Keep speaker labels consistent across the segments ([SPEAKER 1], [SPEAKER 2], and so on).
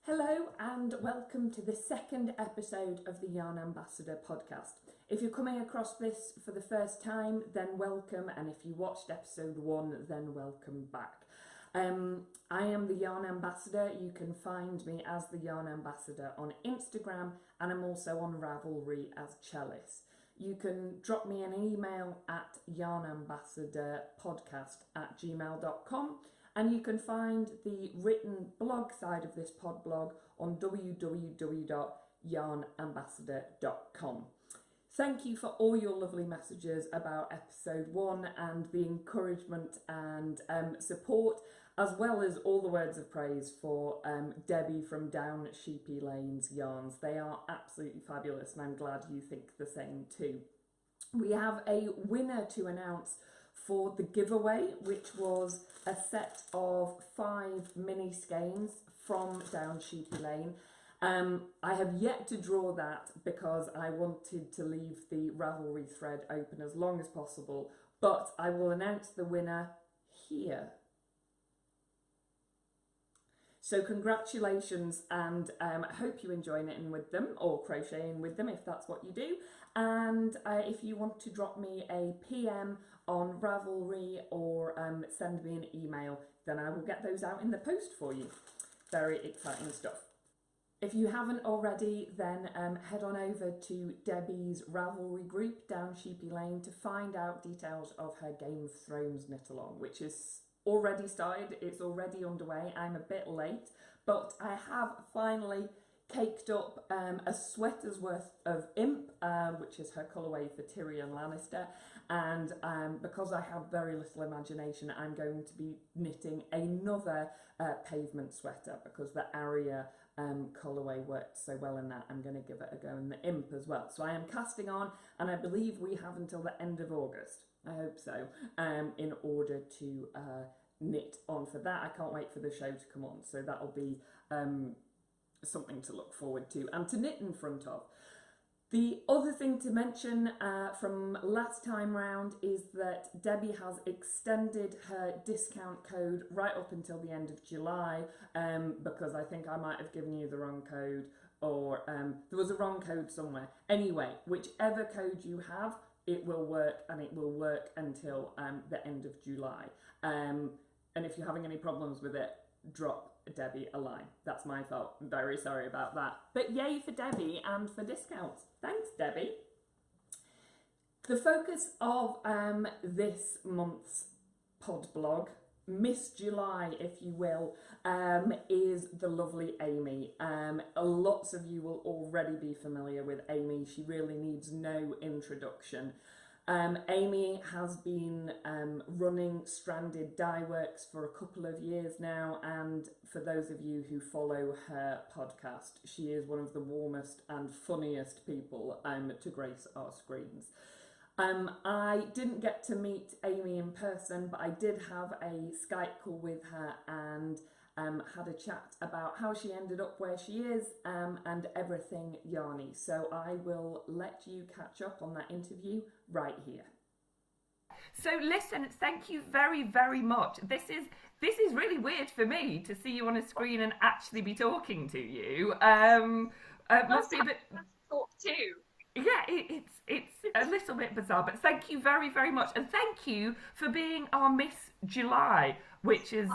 [SPEAKER 1] Hello and welcome to the second episode of the Yarn Ambassador podcast. If you're coming across this for the first time, then welcome, and if you watched episode 1, then welcome back. I am the Yarn Ambassador. You can find me as the Yarn Ambassador on Instagram, and I'm also on Ravelry as Chalice. You can drop me an email at yarnambassadorpodcast@gmail.com. And you can find the written blog side of this pod blog on www.yarnambassador.com. Thank you for all your lovely messages about episode 1 and the encouragement and support, as well as all the words of praise for Debbie from Down Sheepy Lane's yarns. They are absolutely fabulous, and I'm glad you think the same too. We have a winner to announce for the giveaway, which was a set of 5 mini skeins from Down Sheepy Lane. I have yet to draw that because I wanted to leave the Ravelry thread open as long as possible, but I will announce the winner here. So congratulations, and I hope you enjoy knitting with them or crocheting with them if that's what you do. And if you want to drop me a PM on Ravelry or send me an email, then I will get those out in the post for you. Very exciting stuff. If you haven't already, then head on over to Debbie's Ravelry group, Down Sheepy Lane, to find out details of her Game of Thrones knit along, which is already started. It's already underway. I'm a bit late, but I have finally caked up a sweater's worth of Imp, which is her colourway for Tyrion Lannister, and because I have very little imagination, I'm going to be knitting another pavement sweater because the Aria colourway worked so well in that. I'm going to give it a go in the Imp as well. So I am casting on, and I believe we have until the end of August, I hope so, in order to knit on for that. I can't wait for the show to come on, so that'll be something to look forward to and to knit in front of. The other thing to mention from last time round is that Debbie has extended her discount code right up until the end of July, because I think I might have given you the wrong code, or there was a wrong code somewhere. Anyway, whichever code you have, it will work, and it will work until the end of July. And if you're having any problems with it, drop Debbie a line. That's my fault. I'm very sorry about that. But yay for Debbie and for discounts. Thanks, Debbie. The focus of this month's pod blog, Miss July, if you will, is the lovely Amy. Lots of you will already be familiar with Amy. She really needs no introduction. Amy has been running Stranded Dyeworks for a couple of years now, and for those of you who follow her podcast, she is one of the warmest and funniest people to grace our screens. I didn't get to meet Amy in person, but I did have a Skype call with her and had a chat about how she ended up where she is and everything yarny. So I will let you catch up on that interview right here. So listen, thank you very, very much. This is really weird for me to see you on a screen and actually be talking to you. Must be a bit.
[SPEAKER 2] Talk too.
[SPEAKER 1] Yeah, it's a little bit bizarre, but thank you very, very much, and thank you for being our Miss July, which is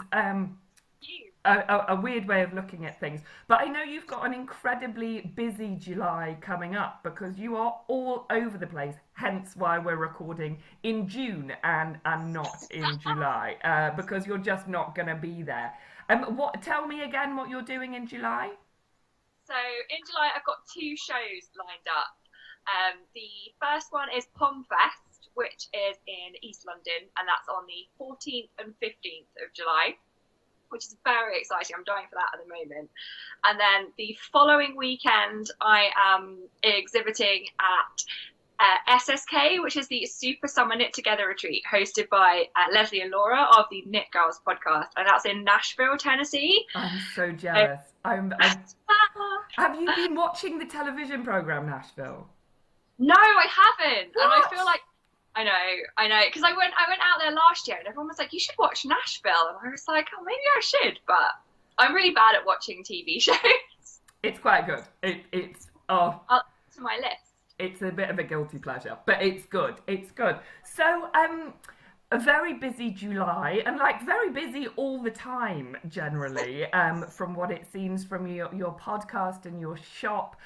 [SPEAKER 1] a weird way of looking at things. But I know you've got an incredibly busy July coming up because you are all over the place, hence why we're recording in June and not in July, because you're just not going to be there. Tell me again what you're doing in July.
[SPEAKER 2] So in July I've got 2 shows lined up. The first one is Pom Fest, which is in East London, and that's on the 14th and 15th of July, which is very exciting. I'm dying for that at the moment. And then the following weekend, I am exhibiting at SSK, which is the Super Summer Knit Together retreat hosted by Leslie and Laura of the Knit Girls podcast, and that's in Nashville, Tennessee.
[SPEAKER 1] I'm so jealous. Have you been watching the television program Nashville?
[SPEAKER 2] No, I haven't.
[SPEAKER 1] What?
[SPEAKER 2] And I feel like I know, because I went out there last year, and everyone was like, "You should watch Nashville," and I was like, "Oh, maybe I should," but I'm really bad at watching TV shows.
[SPEAKER 1] It's quite good. It's
[SPEAKER 2] I'll add to my list.
[SPEAKER 1] It's a bit of a guilty pleasure, but it's good. It's good. So, a very busy July, and like very busy all the time generally, from what it seems from your podcast and your shop.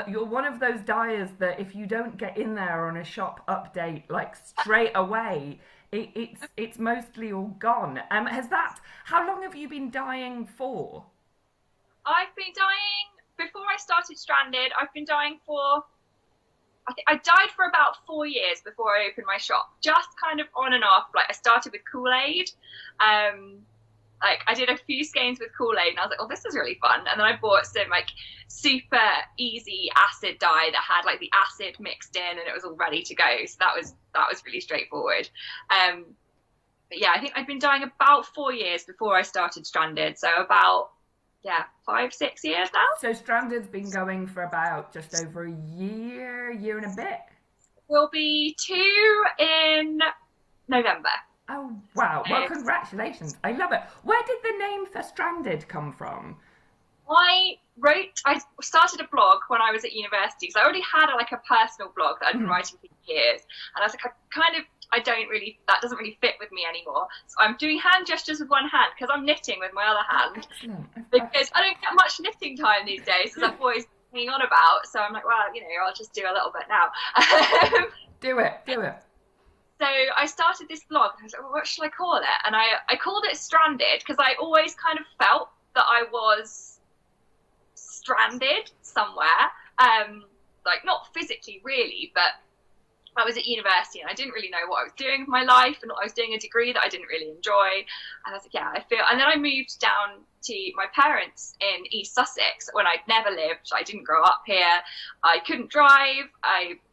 [SPEAKER 1] You're one of those dyers that if you don't get in there on a shop update like straight away, it's mostly all gone. How long have you been dyeing for?
[SPEAKER 2] I've been dyeing, before I started Stranded, I've been dyeing for, I think I dyed for about 4 years before I opened my shop, just kind of on and off. Like I started with Kool-Aid. Like I did a few skeins with Kool-Aid and I was like, oh, this is really fun. And then I bought some like super easy acid dye that had like the acid mixed in and it was all ready to go. So that was really straightforward. But yeah, I think I'd been dyeing about 4 years before I started Stranded. So about, 5-6 years now. So
[SPEAKER 1] Stranded's been going for about just over a year and a bit.
[SPEAKER 2] Will be 2 in November.
[SPEAKER 1] Oh wow! Well, congratulations! I love it. Where did the name for Stranded come from?
[SPEAKER 2] I started a blog when I was at university because I already had like a personal blog that I'd been writing for years, and I was like, that doesn't really fit with me anymore. So I'm doing hand gestures with one hand because I'm knitting with my other hand. Excellent. Because I don't get much knitting time these days, as I've always been hanging on about. So I'm like, well, I'll just do a little bit now.
[SPEAKER 1] Do it.
[SPEAKER 2] So I started this blog and I was like, well, what should I call it? And I called it Stranded because I always kind of felt that I was stranded somewhere. Like not physically really, but I was at university and I didn't really know what I was doing with my life and I was doing a degree that I didn't really enjoy. And I was like, and then I moved down to my parents in East Sussex when I'd never lived. I didn't grow up here. I couldn't drive.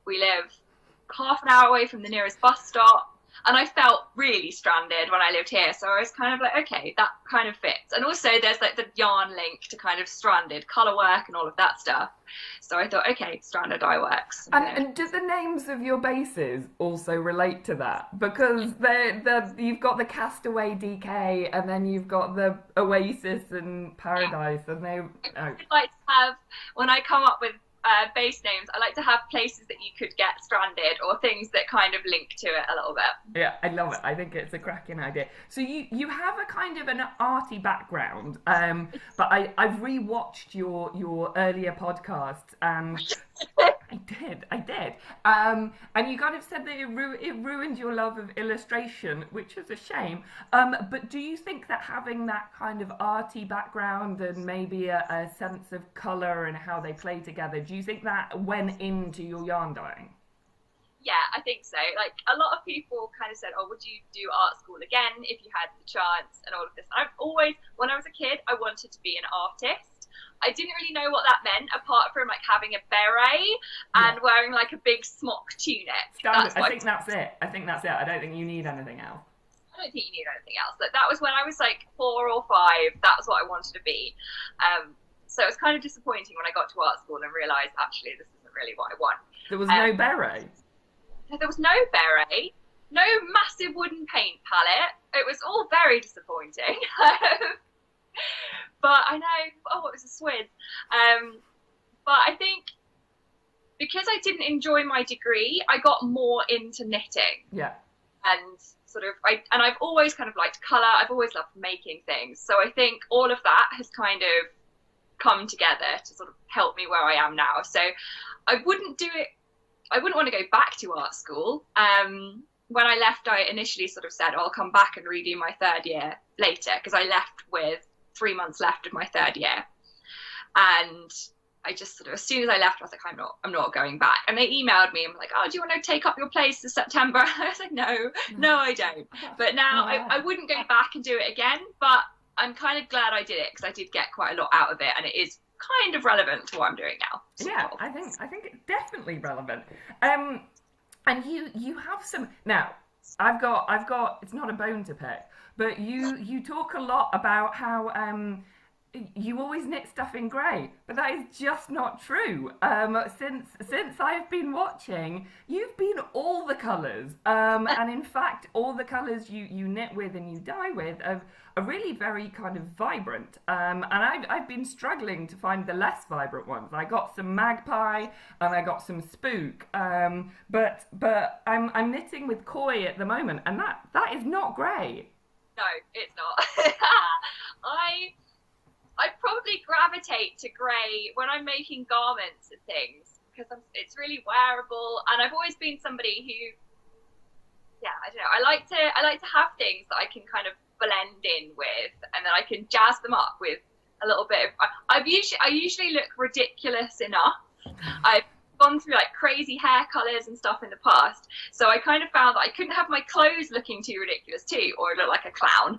[SPEAKER 2] We live half an hour away from the nearest bus stop, and I felt really stranded when I lived here. So I was kind of like, okay, that kind of fits. And also there's like the yarn link to kind of Stranded, colour work and all of that stuff. So I thought, okay, Stranded Dyeworks.
[SPEAKER 1] And do the names of your bases also relate to that? Because you've got the Castaway DK and then you've got the Oasis and Paradise, and
[SPEAKER 2] I'd like to have, when I come up with base names, I like to have places that you could get stranded or things that kind of link to it a little bit.
[SPEAKER 1] Yeah, I love it. I think it's a cracking idea. So you have a kind of an arty background, but I've rewatched your earlier podcasts and I did. And you kind of said that it ruined your love of illustration, which is a shame. But do you think that having that kind of arty background and maybe a sense of colour and how they play together, do you think that went into your yarn dyeing?
[SPEAKER 2] Yeah, I think so. Like a lot of people kind of said, oh, would you do art school again if you had the chance and all of this. I've always, when I was a kid, I wanted to be an artist. I didn't really know what that meant apart from like having a beret and wearing like a big smock tunic.
[SPEAKER 1] I think that's it. I don't think you need anything else.
[SPEAKER 2] I don't think you need anything else. But that was when I was like 4 or 5. That was what I wanted to be. So it was kind of disappointing when I got to art school and realised actually this isn't really what I want.
[SPEAKER 1] There was no beret?
[SPEAKER 2] There was no beret, no massive wooden paint palette. It was all very disappointing. But I know, it was a swid. But I think because I didn't enjoy my degree, I got more into knitting.
[SPEAKER 1] Yeah.
[SPEAKER 2] And I've always kind of liked colour. I've always loved making things. So I think all of that has kind of come together to sort of help me where I am now. So I wouldn't want to go back to art school. When I left, I initially sort of said, I'll come back and redo my 3rd year later, because I left with 3 months left of my 3rd year. And I just sort of, as soon as I left, I was like, I'm not going back. And they emailed me and were like, oh, do you want to take up your place this September? I was like, no, I don't. But now I wouldn't go back and do it again, but I'm kind of glad I did it because I did get quite a lot out of it, and it is kind of relevant to what I'm doing now.
[SPEAKER 1] Yeah, I think it's definitely relevant. And you have some now. I've got. It's not a bone to pick, but you talk a lot about how you always knit stuff in grey, but that is just not true. Since I've been watching, you've been all the colours, and in fact, all the colours you knit with and you dye with are really very kind of vibrant. And I've been struggling to find the less vibrant ones. I got some magpie and I got some spook, but I'm knitting with koi at the moment, and that is not grey.
[SPEAKER 2] No, it's not. I probably gravitate to grey when I'm making garments and things because it's really wearable, and I've always been somebody who, I don't know. I like to have things that I can kind of blend in with, and then I can jazz them up with a little bit of. I usually look ridiculous enough. I've gone through like crazy hair colours and stuff in the past, so I kind of found that I couldn't have my clothes looking too ridiculous too, or look like a clown.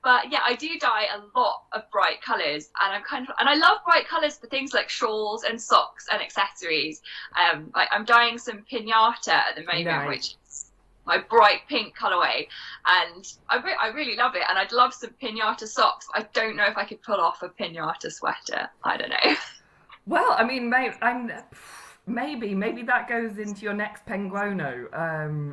[SPEAKER 2] But yeah, I do dye a lot of bright colours, and I love bright colours for things like shawls and socks and accessories. I'm dyeing some pinata at the moment,
[SPEAKER 1] nice.
[SPEAKER 2] Which is my bright pink colourway, and I really love it. And I'd love some pinata socks. I don't know if I could pull off a pinata sweater. I don't know. Well,
[SPEAKER 1] I mean, maybe that goes into your next penguono,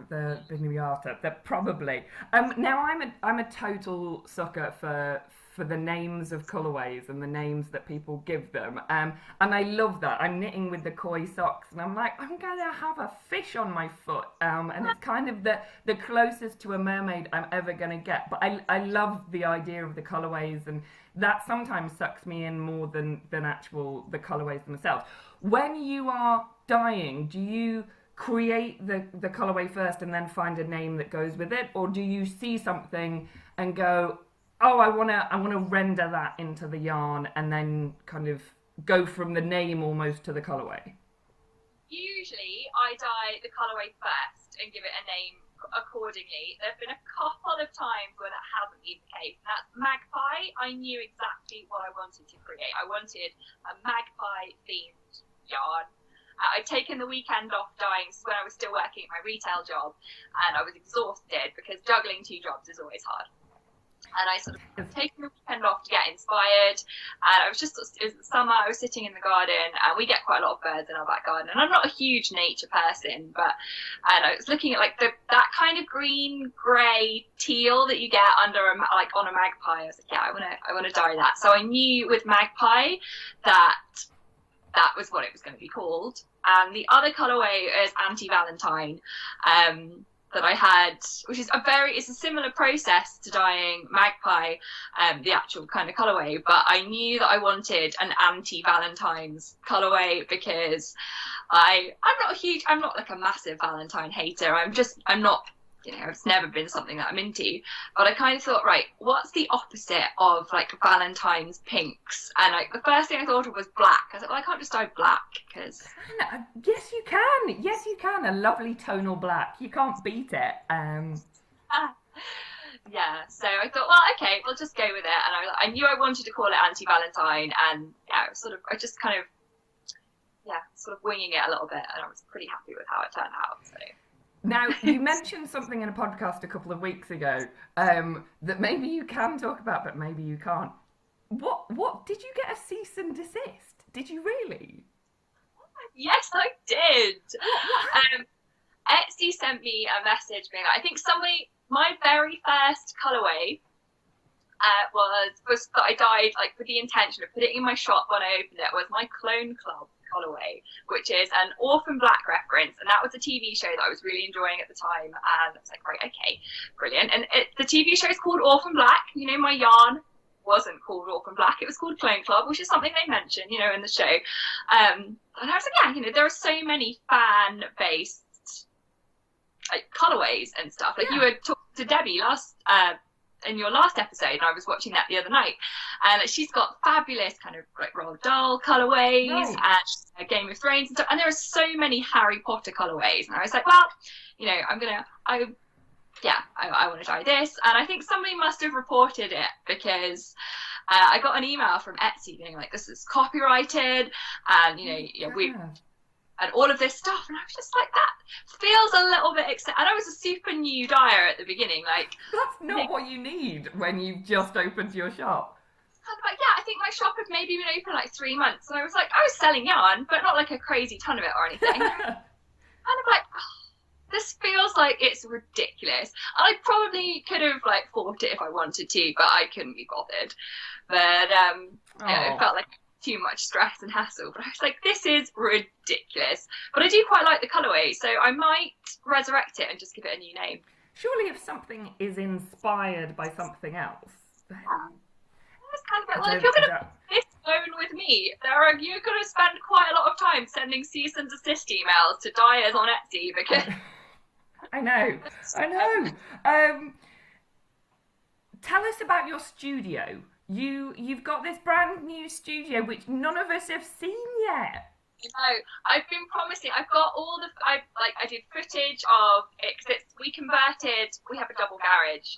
[SPEAKER 1] the pinata. That probably. Now I'm a total sucker for the names of colourways and the names that people give them, and I love that. I'm knitting with the koi socks, and I'm like, I'm gonna have a fish on my foot, and it's kind of the closest to a mermaid I'm ever gonna get. But I love the idea of the colourways, and that sometimes sucks me in more than actual the colourways themselves. When you are dyeing, do you create the colourway first and then find a name that goes with it, or do you see something and go, oh, I wanna render that into the yarn, and then kind of go from the name almost to the colourway?
[SPEAKER 2] Usually, I dye the colourway first and give it a name accordingly. There have been a couple of times when that hasn't been the case. That's magpie. I knew exactly what I wanted to create. I wanted a magpie themed yarn. I'd taken the weekend off dyeing when I was still working at my retail job, and I was exhausted because juggling two jobs is always hard. And I sort of taken the weekend off to get inspired, and it was the summer. I was sitting in the garden, and we get quite a lot of birds in our back garden, and I'm not a huge nature person, and I was looking at like that kind of green, grey, teal that you get under on a magpie. I was like, yeah, I want to dye that. So I knew with magpie that was what it was going to be called. And the other colourway is Anti-Valentine, that I had, which is it's a similar process to dyeing magpie, the actual kind of colourway, but I knew that I wanted an anti-Valentine's colourway because I'm not like a massive Valentine hater. I'm not, it's never been something that I'm into, but I kind of thought, right, what's the opposite of like Valentine's pinks? And like the first thing I thought of was black. I was like, well, I can't just dye black because.
[SPEAKER 1] Yes, you can. Yes, you can. A lovely tonal black. You can't beat it.
[SPEAKER 2] Yeah. So I thought, well, okay, we'll just go with it. And I knew I wanted to call it Anti-Valentine, and I just kind of, sort of winging it a little bit, and I was pretty happy with how it turned out. So.
[SPEAKER 1] Now, you mentioned something in a podcast a couple of weeks ago that maybe you can talk about, but maybe you can't. What did you get a cease and desist? Did you really?
[SPEAKER 2] Yes, I did. Etsy sent me a message being like, I think my very first colourway was that I dyed like with the intention of putting it in my shop when I opened it, was my Clone Club colourway, which is an Orphan Black reference, and that was a TV show that I was really enjoying at the time, and I was like, right, okay, brilliant. And the TV show is called Orphan Black. My yarn wasn't called Orphan Black, it was called Clone Club, which is something they mention, in the show. And I was like, yeah, there are so many fan-based like colourways and stuff. Like you were talking to Debbie in your last episode, and I was watching that the other night, and she's got fabulous kind of like Roald Dahl colourways, and Game of Thrones and stuff, and there are so many Harry Potter colourways, and I was like, well, I want to try this. And I think somebody must have reported it because I got an email from Etsy being like, this is copyrighted, and we and all of this stuff, and I was just like, that feels a little bit and I was a super new dyer at the beginning, like
[SPEAKER 1] that's not what you need when you've just opened your shop.
[SPEAKER 2] kind of like, yeah, I think my shop had maybe been open like 3 months, and I was selling yarn, but not like a crazy ton of it or anything. And I'm like, this feels like it's ridiculous. I probably could have like fought it if I wanted to, but I couldn't be bothered. But it felt like too much stress and hassle. But I was like, this is ridiculous. But I do quite like the colourway, so I might resurrect it and just give it a new name.
[SPEAKER 1] Surely if something is inspired by something else.
[SPEAKER 2] It's kind of like, well, if you're going to this phone with me, you're going to spend quite a lot of time sending cease and desist emails to dyers on Etsy because...
[SPEAKER 1] I know. Tell us about your studio. You've got this brand new studio which none of us have seen yet.
[SPEAKER 2] No, I've been promising. I've got all the. I did footage of it because we converted. We have a double garage.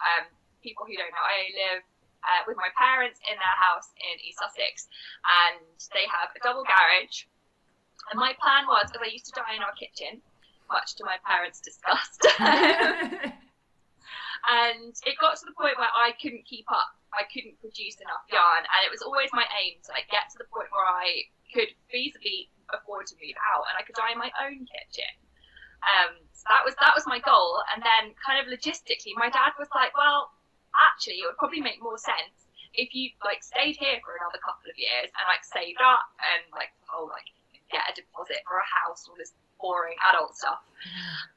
[SPEAKER 2] People who don't know, I live with my parents in their house in East Sussex, and they have a double garage. And my plan was, because I used to dye in our kitchen, much to my parents' disgust. And it got to the point where I couldn't keep up. I couldn't produce enough yarn, and it was always my aim to get to the point where I could feasibly afford to move out and I could dye in my own kitchen. So that was my goal. And then kind of logistically, my dad was like, well, actually, it would probably make more sense if you stayed here for another couple of years and saved up and get a deposit for a house, all this boring adult stuff.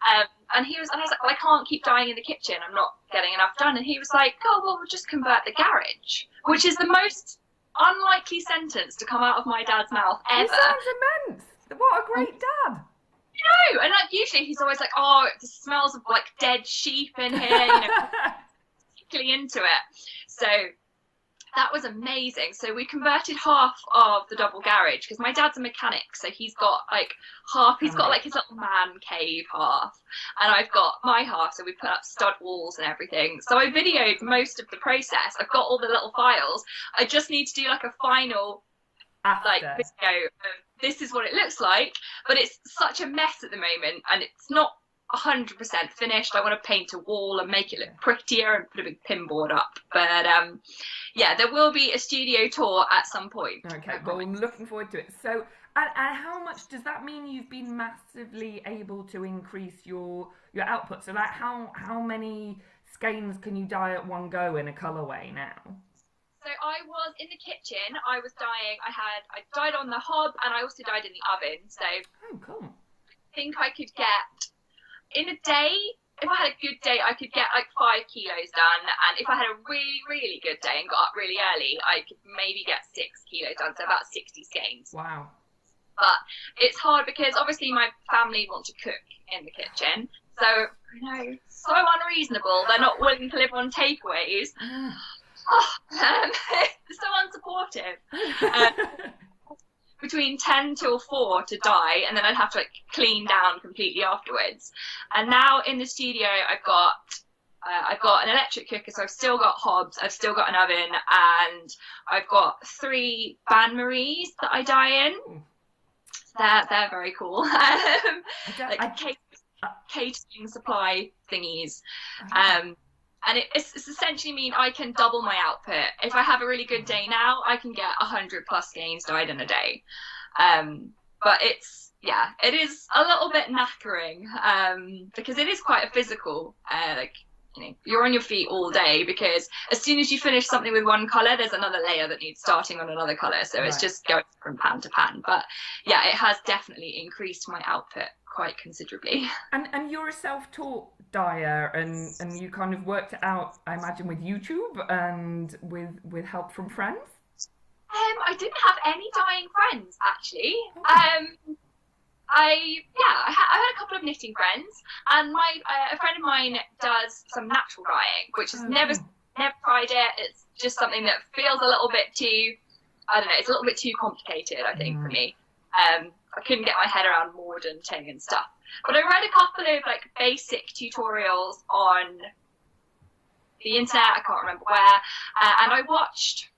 [SPEAKER 2] And I was like, well, I can't keep dyeing in the kitchen. I'm not getting enough done. And he was like, oh, well, we'll just convert the garage, which is the most unlikely sentence to come out of my dad's mouth ever.
[SPEAKER 1] It sounds immense. What a great dad.
[SPEAKER 2] No, and usually he's always like, oh, it smells of dead sheep in here, particularly into it. So that was amazing. So we converted half of the double garage because my dad's a mechanic, so he's got half. He's got his little man cave half, and I've got my half. So we put up stud walls and everything. So I videoed most of the process. I've got all the little files. I just need to do a final video of this is what it looks like. But it's such a mess at the moment, and it's not 100% finished. I want to paint a wall and make it look prettier and put a big pin board up. But yeah, there will be a studio tour at some point.
[SPEAKER 1] Okay, well, I'm looking forward to it. So, and how much does that mean you've been massively able to increase your output? So, how many skeins can you dye at one go in a colourway now?
[SPEAKER 2] So I was in the kitchen. I was dyeing. I dyed on the hob, and I also dyed in the oven. So
[SPEAKER 1] cool.
[SPEAKER 2] I think I could get in a day. If I had a good day, I could get 5 kilos done, and if I had a really, really good day and got up really early, I could maybe get 6 kilos done, so about 60 skeins.
[SPEAKER 1] Wow.
[SPEAKER 2] But it's hard because obviously my family want to cook in the kitchen, so so unreasonable. They're not willing to live on takeaways. So unsupportive. Between 10 till 4 to dye, and then I'd have to clean down completely afterwards. And now in the studio, I've got an electric cooker, so I've still got hobs, I've still got an oven, and I've got 3 bain maries that I dye in. They're very cool. Catering supply thingies. And it's essentially mean I can double my output. If I have a really good day now, I can get 100 plus skeins dyed in a day. But it is a little bit knackering because it is quite a physical, you're on your feet all day because as soon as you finish something with one colour, there's another layer that needs starting on another colour. So it's just going from pan to pan. But yeah, it has definitely increased my output quite considerably.
[SPEAKER 1] And you're a self-taught dyer, and you kind of worked it out, I imagine, with YouTube and with help from friends?
[SPEAKER 2] I didn't have any dyeing friends, actually. I had a couple of knitting friends, and a friend of mine does some natural dyeing, which is never tried it. It's just something that feels a little bit too, I don't know, it's a little bit too complicated, I think, for me. I couldn't get my head around mordanting and stuff. But I read a couple of basic tutorials on the internet, I can't remember where, and I watched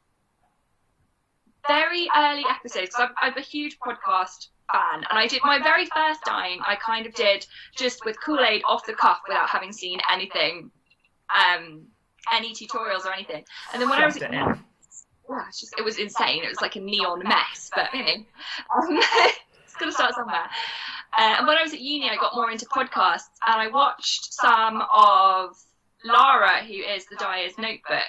[SPEAKER 2] very early episodes because I'm a huge podcast fan, and I did my very first dyeing. I kind of did just with Kool-Aid off the cuff without having seen anything, any tutorials or anything. And then when I was yeah, it was insane. It was like a neon mess, but it's got to start somewhere. And when I was at uni, I got more into podcasts, and I watched some of Lara, who is the Dyers Notebook.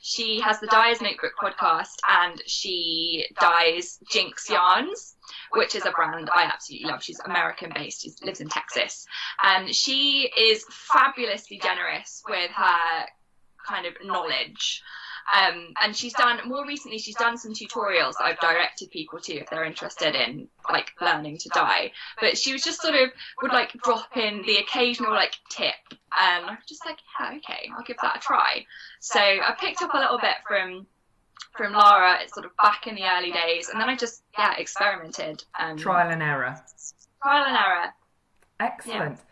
[SPEAKER 2] She has the Dyers Notebook podcast, and she dyes Jinx yarns, which is a brand I absolutely love. She's American-based. She lives in Texas. And she is fabulously generous with her kind of knowledge. And she's done, more recently, she's done some tutorials that I've directed people to if they're interested in, like, learning to dye. But she was just sort of, would, like, drop in the occasional, like, tip. And I was just like, yeah, okay, I'll give that a try. So I picked up a little bit from Lara, it's sort of back in the early days. And then I just, experimented.
[SPEAKER 3] Trial and error.
[SPEAKER 2] Trial and error.
[SPEAKER 3] Excellent. Yeah.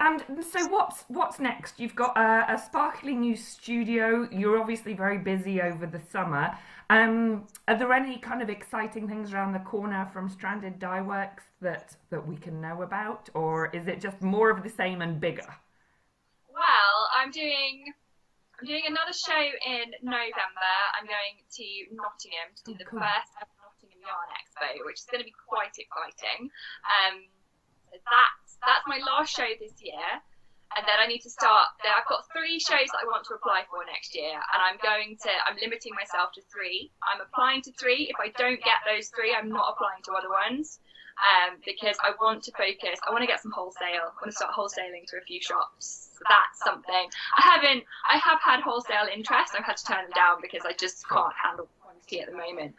[SPEAKER 3] And so what's next? You've got a sparkling new studio. You're obviously very busy over the summer. Are there any kind of exciting things around the corner from Stranded Dyeworks that we can know about? Or is it just more of the same and bigger?
[SPEAKER 2] Well, I'm doing another show in November. I'm going to Nottingham to do the first ever Nottingham Yarn Expo, which is going to be quite exciting. So that's my last show this year, and then I need to start. I've got 3 shows that I want to apply for next year, and I'm limiting myself to 3. I'm applying to 3. If I don't get those 3, I'm not applying to other ones, because I want to focus. I want to get some wholesale. I want to start wholesaling to a few shops. So that's something. I have had wholesale interest. I've had to turn them down because I just can't handle quantity at the moment.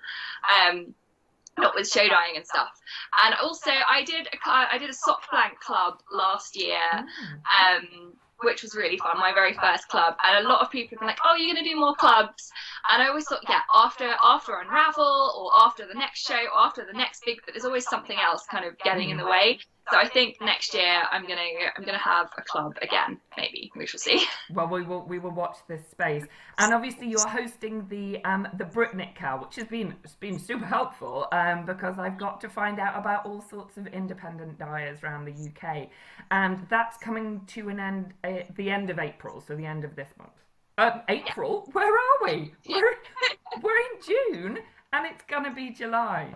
[SPEAKER 2] Not with show dyeing and stuff. And also I did a soft blank club last year, which was really fun, my very first club. And a lot of people have been like, oh, you're going to do more clubs. And I always thought, yeah, after Unravel, or after the next show, or after the next big, but there's always something else kind of getting in the way. So I think next year I'm gonna have a club again, maybe. We shall see.
[SPEAKER 3] Well, we will watch this space, and obviously you're hosting the Britnit Cow, which has been super helpful, because I've got to find out about all sorts of independent dyers around the UK, and that's coming to an end at the end of April, so the end of this month. April? Yeah. Where are we? We're in June, and it's gonna be July.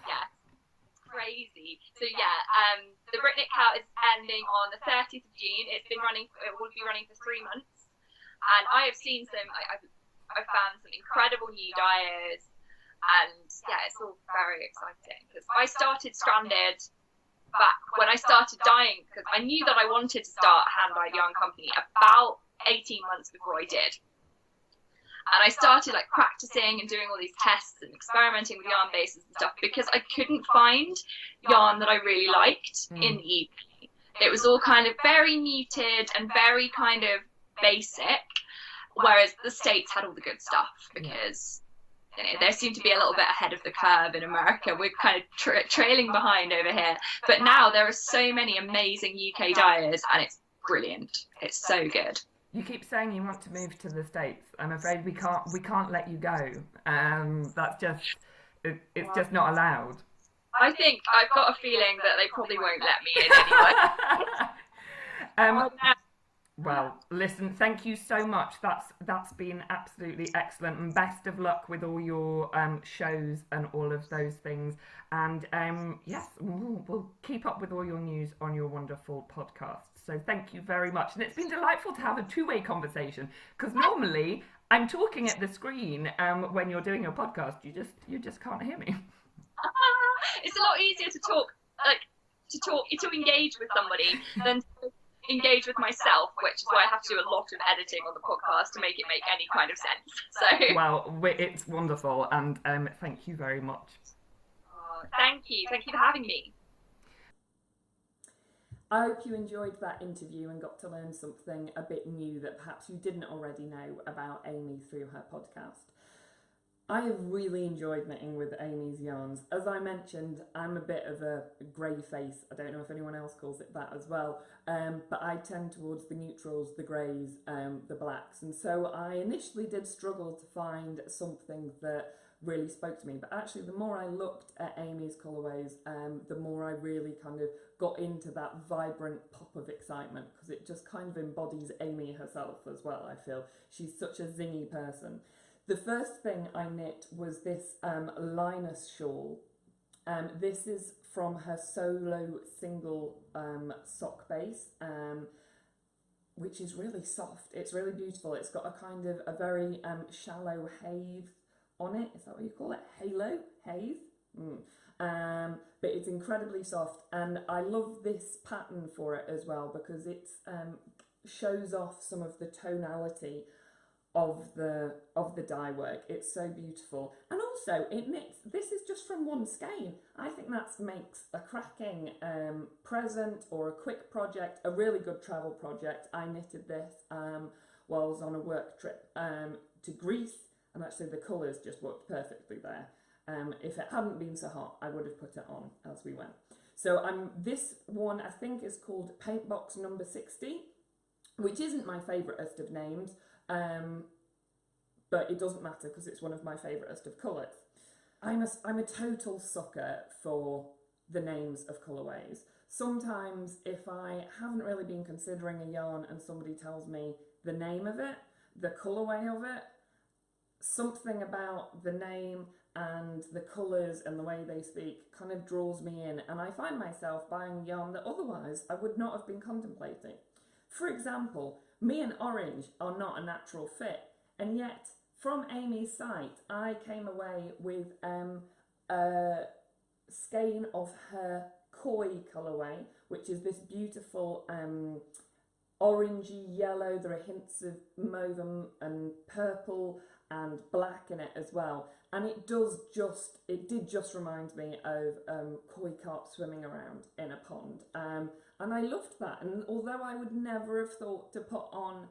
[SPEAKER 2] Yeah. Crazy. So the Britnit Cow is ending on the 30th of June. It will be running for 3 months, and I have seen I've found some incredible new dyers, and it's all very exciting because I started Stranded back when I started dyeing, because I knew that I wanted to start a hand-dyed yarn company about 18 months before I did. And I started like practicing and doing all these tests and experimenting with yarn bases and stuff because I couldn't find yarn that I really liked in the UK. It was all kind of very muted and very kind of basic, whereas the States had all the good stuff because they seem to be a little bit ahead of the curve in America. We're kind of trailing behind over here. But now there are so many amazing UK dyers, and it's brilliant. It's so good.
[SPEAKER 3] You keep saying you want to move to the States. I'm afraid we can't let you go. That's just it's just not allowed.
[SPEAKER 2] I think I've got a feeling that they probably won't let me in anyway.
[SPEAKER 3] Well, listen, thank you so much. That's been absolutely excellent, and best of luck with all your shows and all of those things. And yes, we'll keep up with all your news on your wonderful podcast. So thank you very much. And it's been delightful to have a two-way conversation, because normally I'm talking at the screen when you're doing your podcast. You just can't hear me.
[SPEAKER 2] It's a lot easier to engage with somebody than to engage with myself, which is why I have to do a lot of editing on the podcast to make it make any kind of sense. So
[SPEAKER 3] well, it's wonderful, and thank you very much.
[SPEAKER 2] Thank you for having me.
[SPEAKER 1] I hope you enjoyed that interview and got to learn something a bit new that perhaps you didn't already know about Amy through her podcast. I have really enjoyed knitting with Amy's yarns. As I mentioned, I'm a bit of a grey face. I don't know if anyone else calls it that as well, but I tend towards the neutrals, the greys, the blacks, and so I initially did struggle to find something that really spoke to me, but actually the more I looked at Amy's colourways, the more I really kind of got into that vibrant pop of excitement, because it just kind of embodies Amy herself as well. I feel she's such a zingy person. The first thing I knit was this Linus shawl. This is from her solo single sock base, which is really soft. It's really beautiful. It's got a kind of a very shallow haze on it. Is that what you call it? Halo? Haze? But it's incredibly soft, and I love this pattern for it as well because it shows off some of the tonality of the dye work. It's so beautiful, and also it knits. This is just from one skein. I think that makes a cracking present or a quick project, a really good travel project. I knitted this while I was on a work trip to Greece, and actually the colours just worked perfectly there. If it hadn't been so hot, I would have put it on as we went. So this one I think is called Paint Box number 60, which isn't my favouriteest of names, but it doesn't matter because it's one of my favouriteest of colours. I'm a total sucker for the names of colourways. Sometimes if I haven't really been considering a yarn and somebody tells me the name of it, the colourway of it, something about the name and the colours and the way they speak kind of draws me in, and I find myself buying yarn that otherwise I would not have been contemplating. For example, me and orange are not a natural fit, and yet from Amy's site I came away with a skein of her koi colourway, which is this beautiful orangey yellow. There are hints of mauve and purple and black in it as well, and it did just remind me of koi carp swimming around in a pond, and I loved that. And although I would never have thought to put on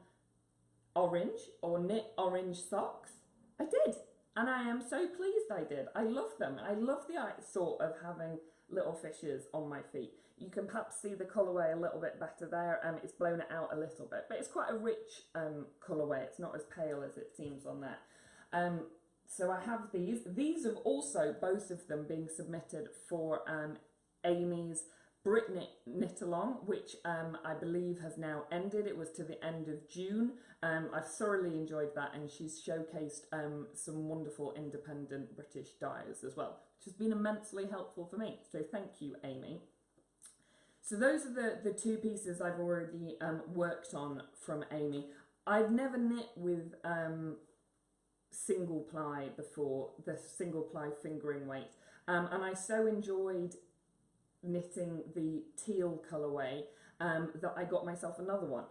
[SPEAKER 1] orange or knit orange socks, I did, and I am so pleased I did. I love them. I love the thought of having little fishes on my feet. You can perhaps see the colourway a little bit better there, and it's blown it out a little bit, but it's quite a rich colourway. It's not as pale as it seems on there. So I have these. These have also, both of them, being submitted for Amy's Brit Knit Along, which I believe has now ended. It was to the end of June. I've thoroughly enjoyed that, and she's showcased some wonderful independent British dyers as well, which has been immensely helpful for me. So thank you, Amy. So those are the two pieces I've already worked on from Amy. I've never knit with single ply before, the single ply fingering weight, and I so enjoyed knitting the teal colourway that I got myself another one.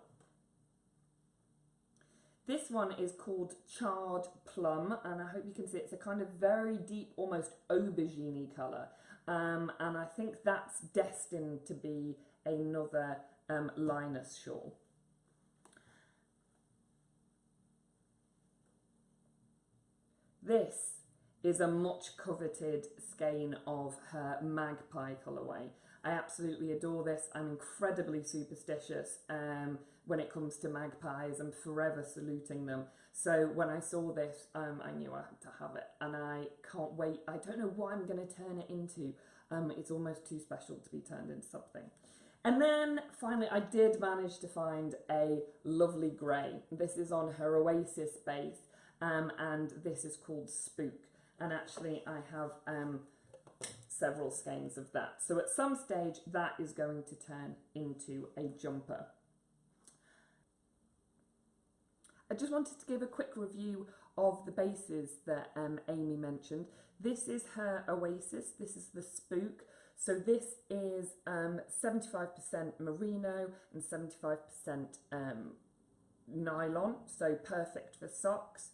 [SPEAKER 1] This one is called Charred Plum, and I hope you can see it's a kind of very deep, almost aubergine colour, and I think that's destined to be another Linus shawl. This is a much coveted skein of her Magpie colourway. I absolutely adore this. I'm incredibly superstitious when it comes to magpies. I'm forever saluting them. So when I saw this, I knew I had to have it, and I can't wait. I don't know what I'm going to turn it into. It's almost too special to be turned into something. And then finally, I did manage to find a lovely grey. This is on her Oasis base, and this is called Spook. And actually, I have several skeins of that. So at some stage, that is going to turn into a jumper. I just wanted to give a quick review of the bases that Amy mentioned. This is her Oasis. This is the Spook. So this is 75% merino and 75% nylon, so perfect for socks.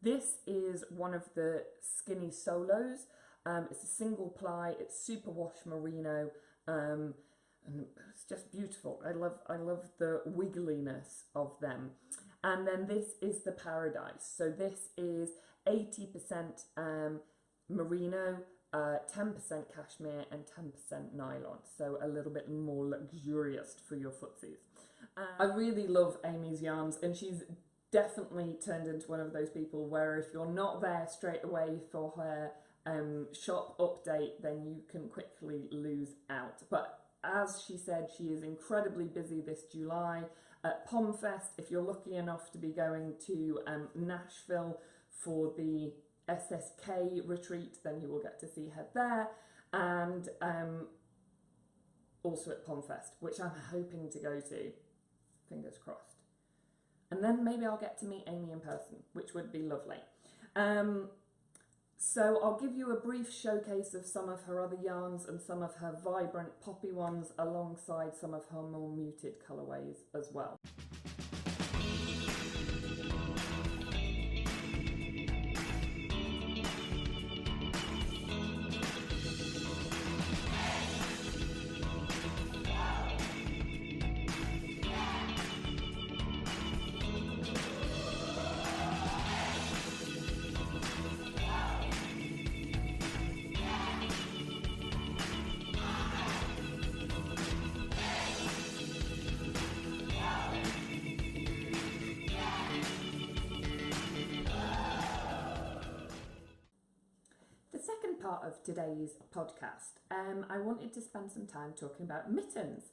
[SPEAKER 1] This is one of the skinny solos. It's a single ply, it's superwash merino, and it's just beautiful. I love the wiggliness of them. And then this is the Paradise. So this is 80% merino, 10% cashmere and 10% nylon, so a little bit more luxurious for your footsies. I really love Amy's yarns, and she's definitely turned into one of those people where if you're not there straight away for her shop update, then you can quickly lose out. But as she said, she is incredibly busy this July at POMFest. If you're lucky enough to be going to Nashville, for the SSK retreat, then you will get to see her there, and also at PomFest, which I'm hoping to go to, fingers crossed. And then maybe I'll get to meet Amy in person, which would be lovely. So I'll give you a brief showcase of some of her other yarns and some of her vibrant poppy ones alongside some of her more muted colourways as well. Part of today's podcast, I wanted to spend some time talking about mittens.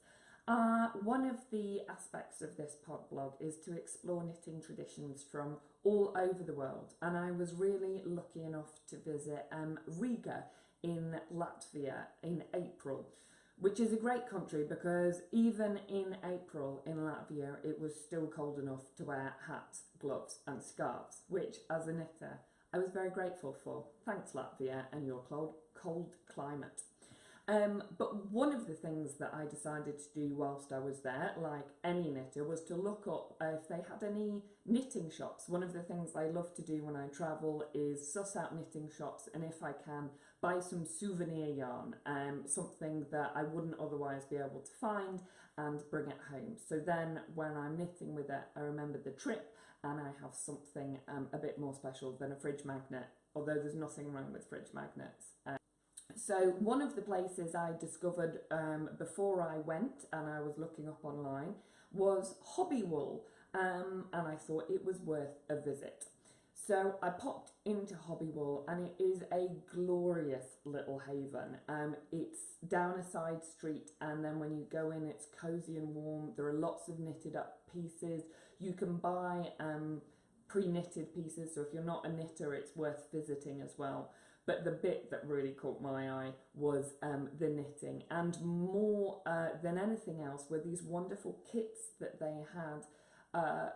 [SPEAKER 1] One of the aspects of this podblog is to explore knitting traditions from all over the world, and I was really lucky enough to visit Riga in Latvia in April, which is a great country because even in April in Latvia it was still cold enough to wear hats, gloves and scarves, which as a knitter I was very grateful for. Thanks Latvia and your cold climate. But one of the things that I decided to do whilst I was there, like any knitter, was to look up if they had any knitting shops. One of the things I love to do when I travel is suss out knitting shops, and if I can, buy some souvenir yarn, something that I wouldn't otherwise be able to find, and bring it home. So then when I'm knitting with it, I remember the trip and I have something a bit more special than a fridge magnet, although there's nothing wrong with fridge magnets. So one of the places I discovered before I went, and I was looking up online, was Hobby Wool, and I thought it was worth a visit. So I popped into Hobby Wool, and it is a glorious little haven. It's down a side street, and then when you go in, it's cosy and warm. There are lots of knitted up pieces. You can buy pre-knitted pieces, so if you're not a knitter, it's worth visiting as well. But the bit that really caught my eye was the knitting, and more than anything else were these wonderful kits that they had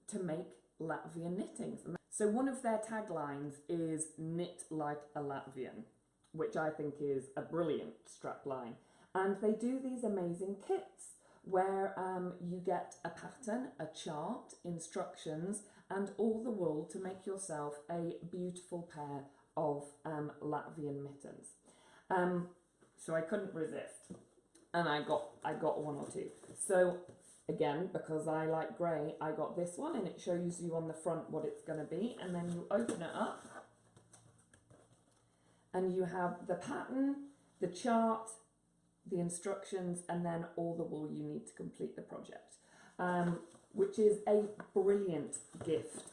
[SPEAKER 1] to make Latvian knittings. So one of their taglines is "Knit like a Latvian," which I think is a brilliant strapline. And they do these amazing kits where you get a pattern, a chart, instructions, and all the wool to make yourself a beautiful pair of Latvian mittens. So I couldn't resist, and I got one or two. So again, because I like grey, I got this one, and it shows you on the front what it's going to be, and then you open it up and you have the pattern, the chart, the instructions, and then all the wool you need to complete the project, which is a brilliant gift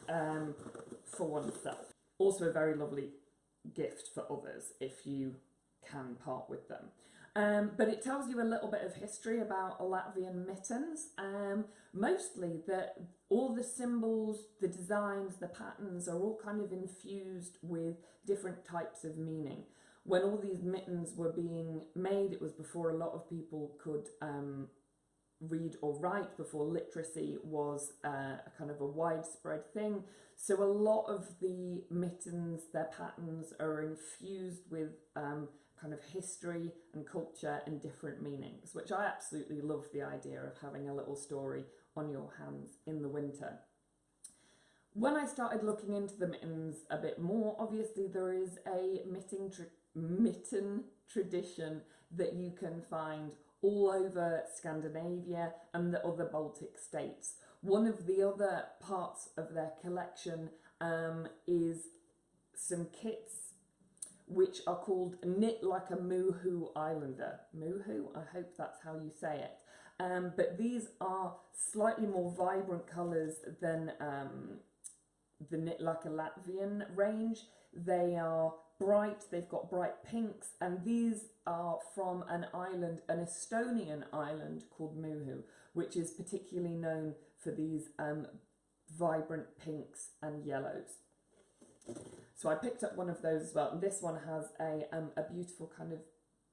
[SPEAKER 1] for oneself. Also a very lovely gift for others if you can part with them. But it tells you a little bit of history about Latvian mittens, mostly that all the symbols, the designs, the patterns are all kind of infused with different types of meaning. When all these mittens were being made, it was before a lot of people could read or write, before literacy was a kind of a widespread thing. So a lot of the mittens, their patterns are infused with kind of history and culture and different meanings, which I absolutely love the idea of having a little story on your hands in the winter. When I started looking into the mittens a bit more, obviously there is a mitten tradition that you can find all over Scandinavia and the other Baltic states. One of the other parts of their collection is some kits which are called Knit Like a Moohoo Islander. Moohoo? I hope that's how you say it. But these are slightly more vibrant colours than the Knit Like a Latvian range. They are bright, they've got bright pinks, and these are from an island, an Estonian island called Muhu, which is particularly known for these vibrant pinks and yellows. So I picked up one of those as well. And this one has a beautiful kind of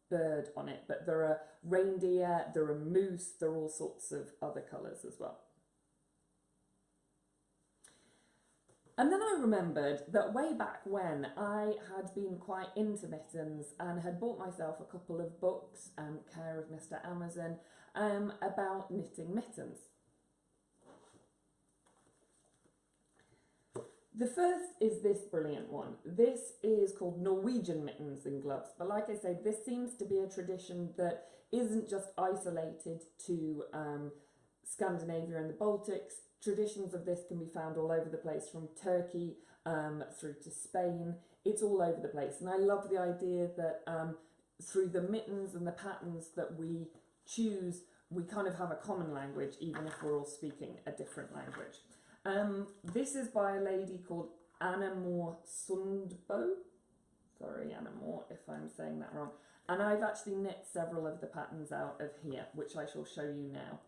[SPEAKER 1] bird on it, but there are reindeer, there are moose, there are all sorts of other colours as well. And then I remembered that way back when I had been quite into mittens and had bought myself a couple of books, care of Mr. Amazon, about knitting mittens. The first is this brilliant one. This is called Norwegian Mittens and Gloves. But like I say, this seems to be a tradition that isn't just isolated to Scandinavia and the Baltics. Traditions of this can be found all over the place, from Turkey through to Spain. It's all over the place. And I love the idea that through the mittens and the patterns that we choose, we kind of have a common language, even if we're all speaking a different language. This is by a lady called Anna Moore Sundbo. Sorry, Anna Moore, if I'm saying that wrong. And I've actually knit several of the patterns out of here, which I shall show you now.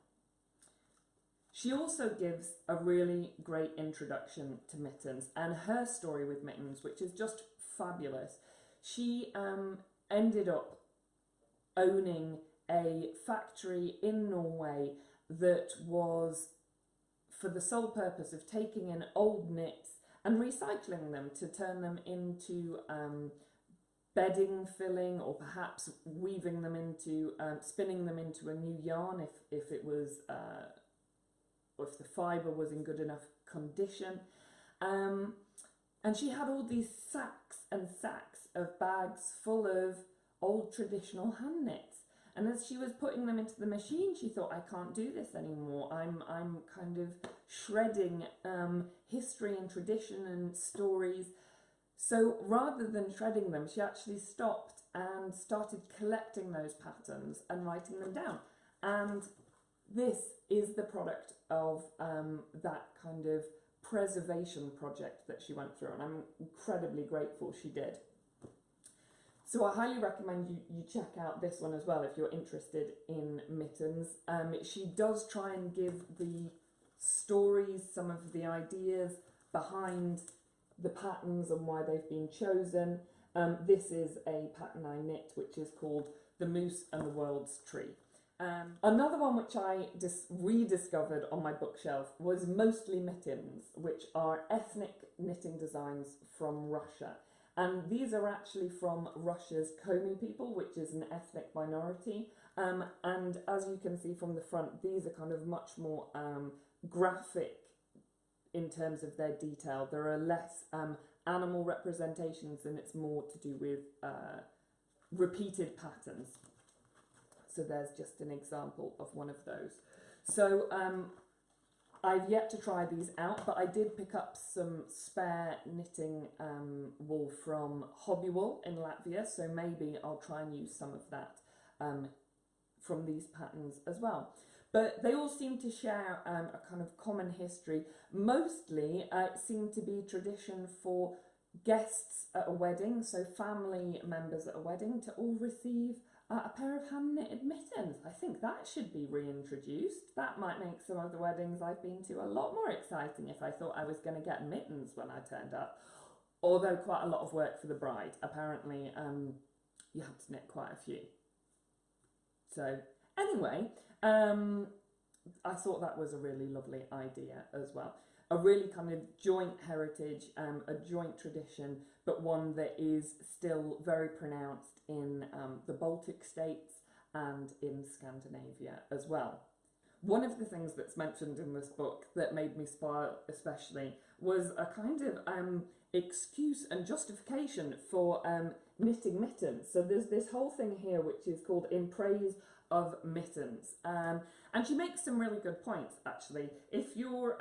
[SPEAKER 1] She also gives a really great introduction to mittens and her story with mittens, which is just fabulous. She ended up owning a factory in Norway that was for the sole purpose of taking in old knits and recycling them to turn them into bedding, filling, or perhaps weaving them into, spinning them into a new yarn if it was, or if the fibre was in good enough condition. And she had all these sacks and sacks of bags full of old traditional hand knits. And as she was putting them into the machine, she thought, I can't do this anymore. I'm kind of shredding history and tradition and stories. So rather than shredding them, she actually stopped and started collecting those patterns and writing them down. And this is the product of that kind of preservation project that she went through. And I'm incredibly grateful she did. So I highly recommend you check out this one as well if you're interested in mittens. She does try and give the stories, some of the ideas behind the patterns and why they've been chosen. This is a pattern I knit which is called The Moose and the World's Tree. Another one which I rediscovered on my bookshelf was Mostly Mittens, which are ethnic knitting designs from Russia. And these are actually from Russia's Komi people, which is an ethnic minority. And as you can see from the front, these are kind of much more graphic in terms of their detail. There are less animal representations and it's more to do with repeated patterns. So there's just an example of one of those. So I've yet to try these out, but I did pick up some spare knitting wool from Hobby Wool in Latvia, so maybe I'll try and use some of that from these patterns as well. But they all seem to share a kind of common history. Mostly it seemed to be tradition for guests at a wedding, so family members at a wedding, to all receive a pair of hand-knitted mittens. I think that should be reintroduced. That might make some of the weddings I've been to a lot more exciting if I thought I was going to get mittens when I turned up. Although quite a lot of work for the bride. Apparently you have to knit quite a few. So anyway, I thought that was a really lovely idea as well. A really kind of joint heritage, a joint tradition, but one that is still very pronounced in the Baltic states and in Scandinavia as well. One of the things that's mentioned in this book that made me smile especially was a kind of excuse and justification for knitting mittens. So there's this whole thing here which is called In Praise of Mittens. And she makes some really good points actually. If you're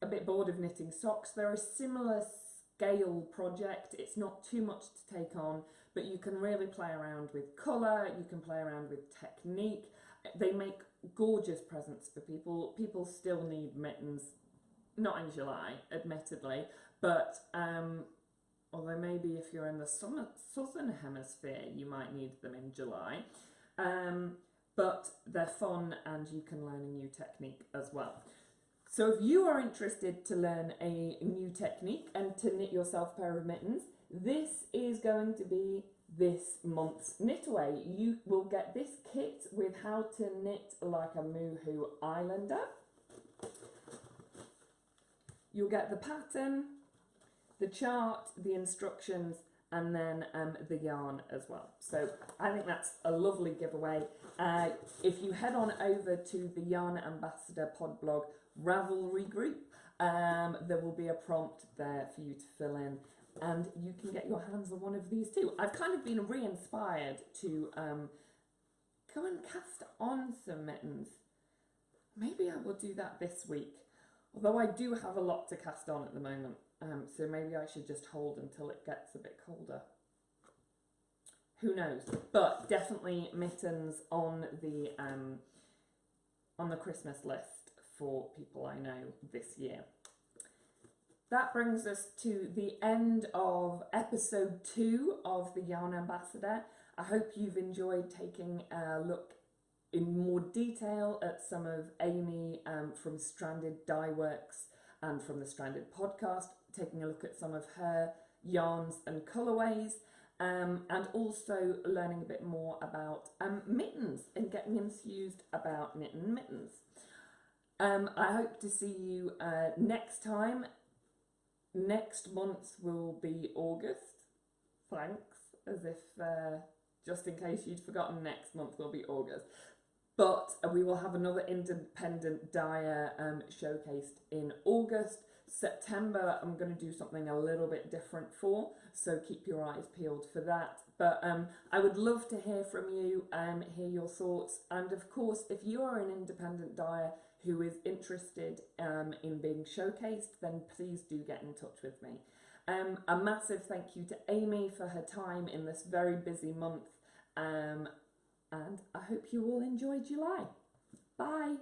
[SPEAKER 1] a bit bored of knitting socks, they're a similar scale project. It's not too much to take on, but you can really play around with colour, you can play around with technique. They make gorgeous presents for people. People still need mittens, not in July, admittedly, but although maybe if you're in the southern hemisphere, you might need them in July. But they're fun and you can learn a new technique as well. So if you are interested to learn a new technique and to knit yourself a pair of mittens, this is going to be this month's knit away. You will get this kit with how to knit like a Moohoo Islander. You'll get the pattern, the chart, the instructions, and then the yarn as well. So I think that's a lovely giveaway. If you head on over to the Yarn Ambassador Podblog Ravelry group, there will be a prompt there for you to fill in, and you can get your hands on one of these too. I've kind of been re-inspired to go and cast on some mittens. Maybe I will do that this week, although I do have a lot to cast on at the moment, so maybe I should just hold until it gets a bit colder. Who knows? But definitely mittens on the Christmas list for people I know this year. That brings us to the end of episode 2 of the Yarn Ambassador. I hope you've enjoyed taking a look in more detail at some of Amy from Stranded Dyeworks and from the Stranded podcast, taking a look at some of her yarns and colourways, and also learning a bit more about mittens and getting enthused about knitting mittens. I hope to see you next time. Next month will be August. Thanks, as if just in case you'd forgotten, next month will be August. But we will have another independent dyer showcased in August. September, I'm going to do something a little bit different for, so keep your eyes peeled for that. But I would love to hear from you, hear your thoughts, and of course, if you are an independent dyer who is interested in being showcased, then please do get in touch with me. A massive thank you to Amy for her time in this very busy month, and I hope you all enjoy July. Bye!